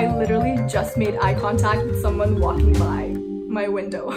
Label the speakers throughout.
Speaker 1: I literally just made eye contact with someone walking by my window.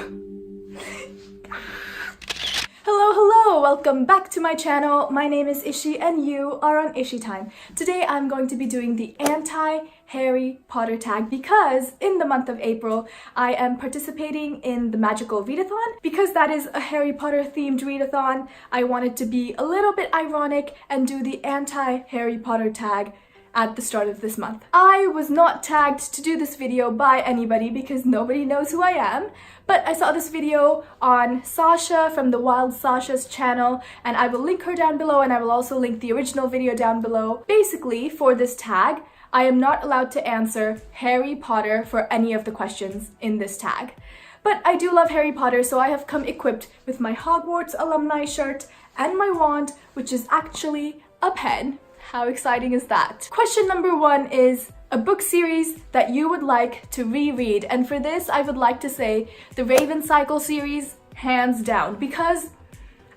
Speaker 1: Hello, welcome back to my channel. My name is Ishi and you are on Ishi Time. Today I'm going to be doing the anti-Harry Potter tag because in the month of April I am participating in the magical readathon. Because that is a Harry Potter themed readathon, I wanted to be a little bit ironic and do the anti-Harry Potter tag at the start of this month. I was not tagged to do this video by anybody because nobody knows who I am, but I saw this video on Sasha from the Wild Sasha's channel, and I will link her down below, and I will also link the original video down below. Basically, for this tag, I am not allowed to answer Harry Potter for any of the questions in this tag. But I do love Harry Potter, so I have come equipped with my Hogwarts alumni shirt and my wand, which is actually a pen. How exciting is that? Question number 1 is a book series that you would like to reread. And for this, I would like to say the Raven Cycle series, hands down, because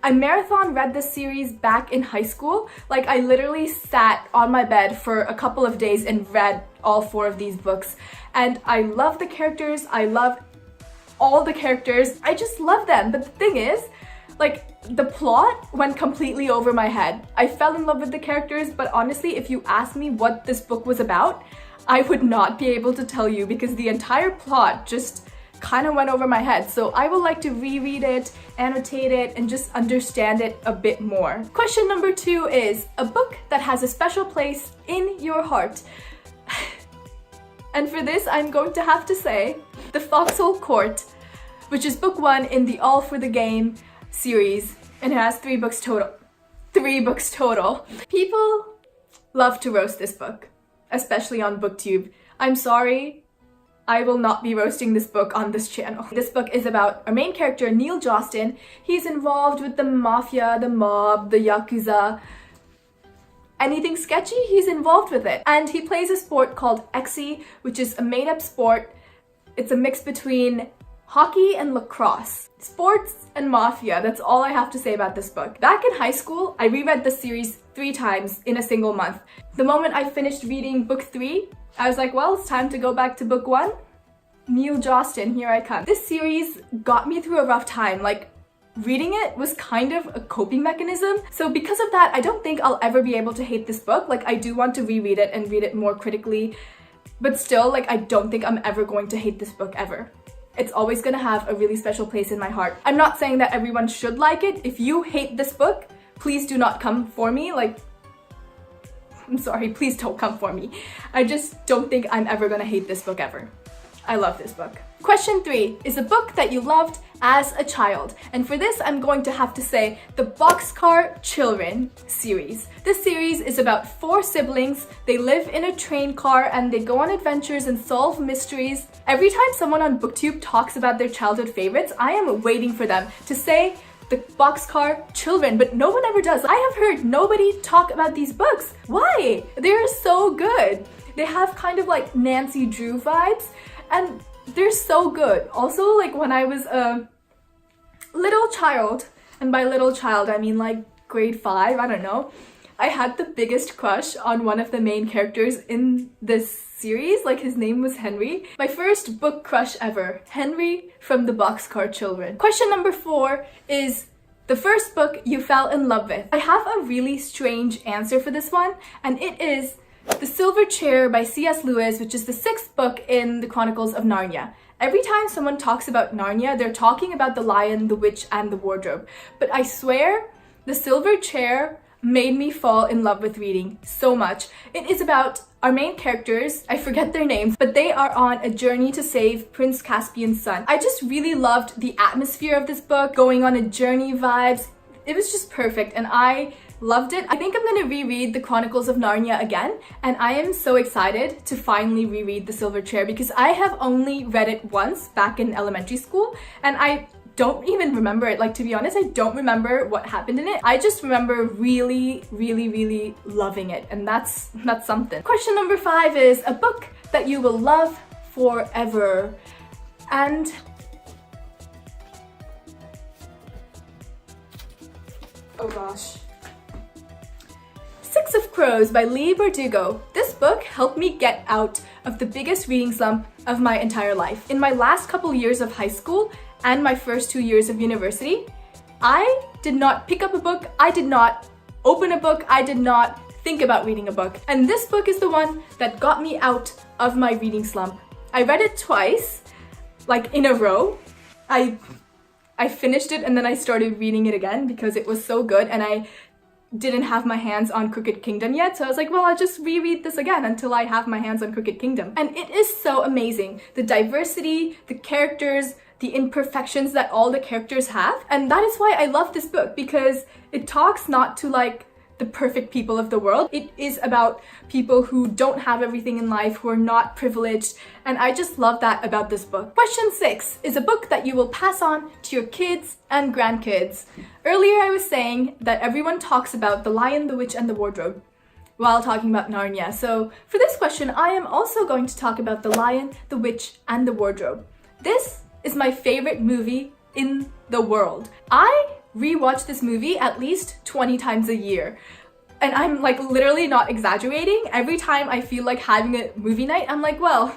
Speaker 1: I marathon read this series back in high school. Like, I literally sat on my bed for a couple of days and read all 4 of these books. And I love the characters. I love all the characters. I just love them. But the thing is, like, the plot went completely over my head. I fell in love with the characters, but honestly, if you asked me what this book was about, I would not be able to tell you because the entire plot just kind of went over my head. So I would like to reread it, annotate it, and just understand it a bit more. Question number 2 is a book that has a special place in your heart. And for this, I'm going to have to say The Foxhole Court, which is book 1 in the All for the Game series, and it has 3 books total. 3 books total. People love to roast this book, especially on BookTube. I'm sorry, I will not be roasting this book on this channel. This book is about our main character, Neil Jostin. He's involved with the mafia, the mob, the yakuza. Anything sketchy, he's involved with it. And he plays a sport called Exi, which is a made-up sport. It's a mix between hockey and lacrosse. Sports and mafia, that's all I have to say about this book. Back in high school, I reread this series 3 times in a single month. The moment I finished reading book 3, I was like, well, it's time to go back to book 1. Neil Jostin, here I come. This series got me through a rough time. Like, reading it was kind of a coping mechanism. So because of that, I don't think I'll ever be able to hate this book. Like, I do want to reread it and read it more critically, but still, like, I don't think I'm ever going to hate this book ever. It's always gonna have a really special place in my heart. I'm not saying that everyone should like it. If you hate this book, please do not come for me. Like, I'm sorry, please don't come for me. I just don't think I'm ever gonna hate this book ever. I love this book. Question 3 is a book that you loved as a child. And for this, I'm going to have to say the Boxcar Children series. This series is about 4 siblings. They live in a train car and they go on adventures and solve mysteries. Every time someone on BookTube talks about their childhood favorites, I am waiting for them to say the Boxcar Children, but no one ever does. I have heard nobody talk about these books. Why? They're so good. They have kind of like Nancy Drew vibes, and they're so good. Also, like, when I was a little child, and by little child I mean like grade 5, I don't know, I had the biggest crush on one of the main characters in this series. Like, his name was Henry. My first book crush ever. Henry from the Boxcar Children. Question number 4 is the first book you fell in love with. I have a really strange answer for this one, and it is The Silver Chair by C.S. Lewis, which is the 6th book in the Chronicles of Narnia. Every time someone talks about Narnia, they're talking about the Lion, the Witch, and the Wardrobe. But I swear, The Silver Chair made me fall in love with reading so much. It is about our main characters, I forget their names, but they are on a journey to save Prince Caspian's son. I just really loved the atmosphere of this book, going on a journey vibes. It was just perfect, and I loved it. I think I'm gonna reread the Chronicles of Narnia again, and I am so excited to finally reread The Silver Chair because I have only read it once back in elementary school, and I don't even remember it. Like, to be honest, I don't remember what happened in it. I just remember really, really, really loving it, and that's something. Question number 5 is a book that you will love forever. And oh gosh. Six of Crows by Leigh Bardugo. This book helped me get out of the biggest reading slump of my entire life. In my last couple years of high school and my first 2 years of university, I did not pick up a book, I did not open a book, I did not think about reading a book. And this book is the one that got me out of my reading slump. I read it twice, like in a row. I finished it and then I started reading it again because it was so good, and I didn't have my hands on Crooked Kingdom yet, so I was like, well, I'll just reread this again until I have my hands on Crooked Kingdom. And it is so amazing. The diversity, the characters, the imperfections that all the characters have. And that is why I love this book, because it talks not to like the perfect people of the world. It is about people who don't have everything in life, who are not privileged, and I just love that about this book. Question 6 is a book that you will pass on to your kids and grandkids. Earlier I was saying that everyone talks about The Lion, the Witch, and the Wardrobe while talking about Narnia. So for this question, I am also going to talk about The Lion, the Witch, and the Wardrobe. This is my favorite movie in the world. I rewatch this movie at least 20 times a year. And I'm like literally not exaggerating. Every time I feel like having a movie night, I'm like, well,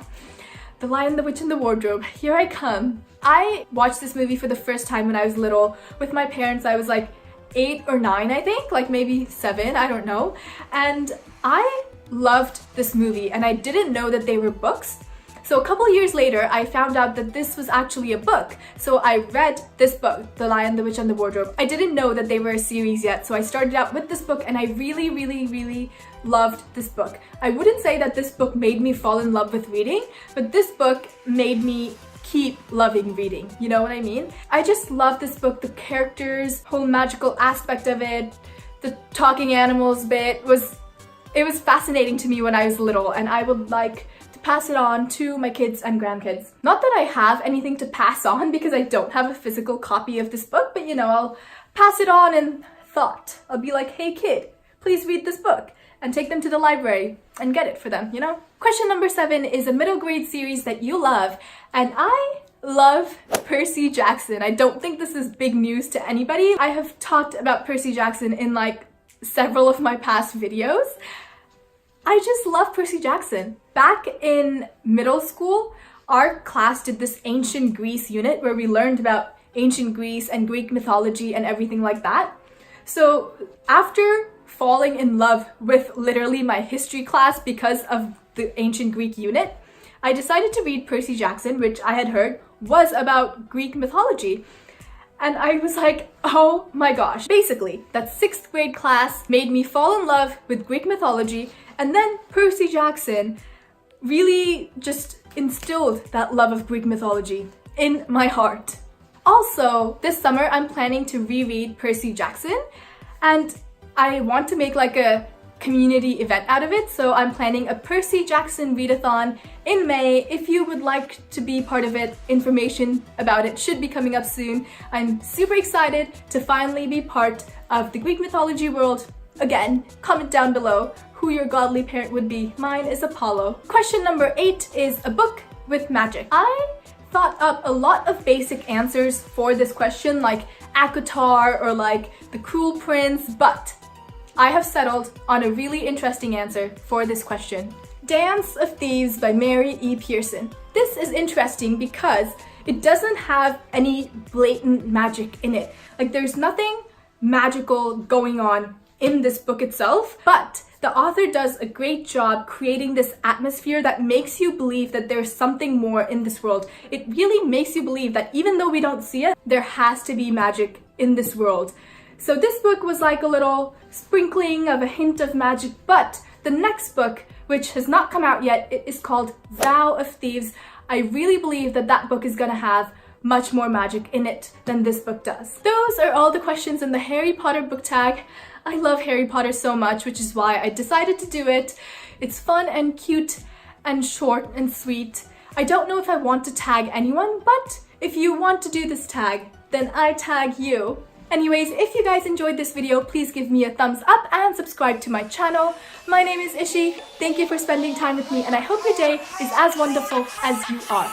Speaker 1: The Lion, the Witch, and the Wardrobe, here I come. I watched this movie for the first time when I was little with my parents. I was like 8 or 9, I think, like maybe 7, I don't know. And I loved this movie, and I didn't know that they were books. So a couple years later, I found out that this was actually a book. So I read this book, The Lion, the Witch, and the Wardrobe. I didn't know that they were a series yet, so I started out with this book, and I really, really, really loved this book. I wouldn't say that this book made me fall in love with reading, but this book made me keep loving reading. You know what I mean? I just love this book. The characters, whole magical aspect of it, the talking animals bit was fascinating to me when I was little, and I would like pass it on to my kids and grandkids. Not that I have anything to pass on because I don't have a physical copy of this book, but you know, I'll pass it on in thought. I'll be like, hey kid, please read this book, and take them to the library and get it for them, you know? Question number 7 is a middle grade series that you love, and I love Percy Jackson. I don't think this is big news to anybody. I have talked about Percy Jackson in like several of my past videos. I just love Percy Jackson. Back in middle school, our class did this ancient Greece unit where we learned about ancient Greece and Greek mythology and everything like that. So after falling in love with literally my history class because of the ancient Greek unit, I decided to read Percy Jackson, which I had heard was about Greek mythology. And I was like, oh my gosh. Basically, that 6th grade class made me fall in love with Greek mythology, and then Percy Jackson really just instilled that love of Greek mythology in my heart. Also, this summer I'm planning to reread Percy Jackson, and I want to make like a community event out of it, so I'm planning a Percy Jackson readathon in May. If you would like to be part of it, information about it should be coming up soon. I'm super excited to finally be part of the Greek mythology world. Again, comment down below who your godly parent would be. Mine is Apollo. Question number 8 is a book with magic. I thought up a lot of basic answers for this question, like ACOTAR or like The Cruel Prince, but I have settled on a really interesting answer for this question. Dance of Thieves by Mary E. Pearson. This is interesting because it doesn't have any blatant magic in it. Like, there's nothing magical going on in this book itself, but the author does a great job creating this atmosphere that makes you believe that there's something more in this world. It really makes you believe that even though we don't see it, there has to be magic in this world. So this book was like a little sprinkling of a hint of magic, but the next book, which has not come out yet, it is called Vow of Thieves. I really believe that that book is gonna have much more magic in it than this book does. Those are all the questions in the Harry Potter book tag. I love Harry Potter so much, which is why I decided to do it. It's fun and cute and short and sweet. I don't know if I want to tag anyone, but if you want to do this tag, then I tag you. Anyways, if you guys enjoyed this video, please give me a thumbs up and subscribe to my channel. My name is Ishi. Thank you for spending time with me, and I hope your day is as wonderful as you are.